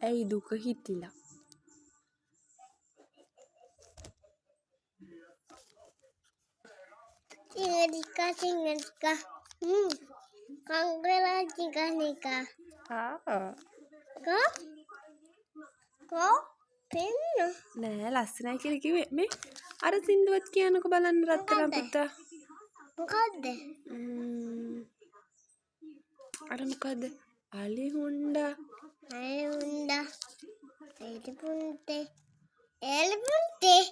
ඇයි දුක හිතිලා? Tinggal Kangkala nika. Kau penna. නෑ ලස්සනයි කියලා කිව්වේ මේ අර සින්දුවත් කියනකො බලන්න රත්තරන් පුතා. මොකද්ද? අර මොකද්ද? අලි හුණ්ඩා. එලිපුන්ටේ.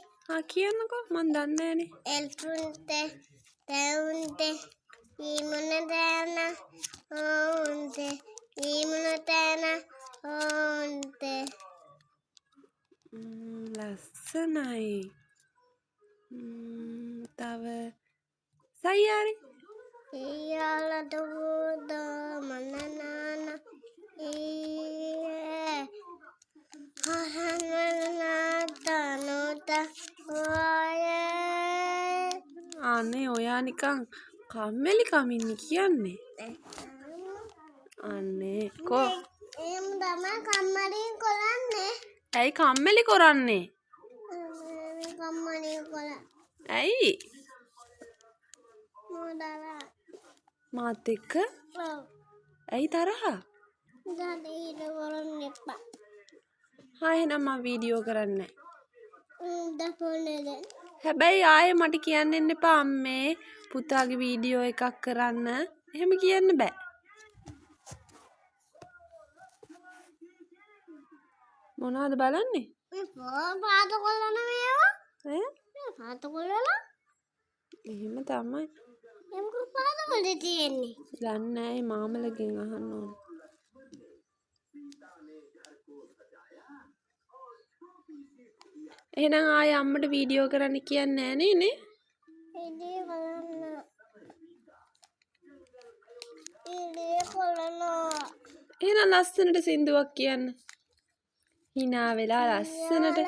කියන්නකෝ මන් දන්නේ නෑනේ. එලිපුන්ටේ. තැවුන්ටේ. ඊමුණ තෑන. ඕන්ටේ. ඊමුණ තෑන. ඕන්ටේ. ලස්සනයි. තව සයියාරි. ඊයාලට හොද මනනාන. අනේ ඔයා නිකන් කම්මැලි කමින්නේ කියන්නේ. අනේ කො එහෙම තමයි කම්මැලින් කරන්නේ. ඇයි කම්මැලි කරන්නේ? කම්මැලින් කරා. ඇයි? මොඩලා. මාත් එක්ක? ඔව්. ඇයි තරහා? ඊට කරන්න එපා. එහෙනම් මම වීඩියෝ කරන්නේ නැහැ. හැබැයි ආයේ මට කියන්න එන්න එපා අම්මේ පුතාගේ වීඩියෝ එකක් කරන්න. එහෙම කියන්න බෑ. මොනවද බලන්නේ? පාත කොල්ලන මේවා. පාත කොල්ලලා. එහෙම තමයි. එමුක පාත වල තියෙන්නේ. දන්නේ නැහැ මාමලගෙන් අහන්න ඕන. එහෙනම් ආයේ අම්මට වීඩියෝ කරන්න කියන්නේ නැහැ නේ? ඉඩේ කොල්ලනවා. එහෙනම් ලස්සනට සින්දුවක් කියන්න. hina වෙලා ලස්සනට.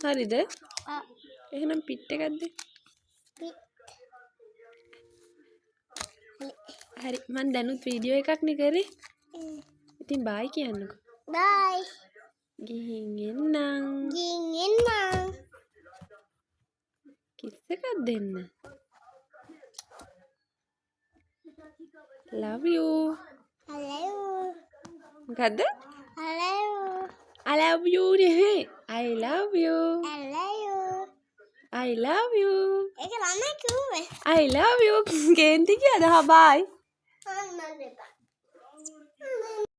හරිද? එහෙනම් පිට් එකක් දෙන්න. හරි මම දැනුත් වීඩියෝ එකක් නේ කරේ. ඉතින් බයි කියන්නකෝ. බයි. ගිහින් එන්නම්. කිස් එකක් දෙන්න. love you. මොකද්ද? I love you නේ. I love you. I love you. ඒක ළමයි කිව්වේ. I love you. කේන්ති කියද? හා බයි. අන්න දෙපා.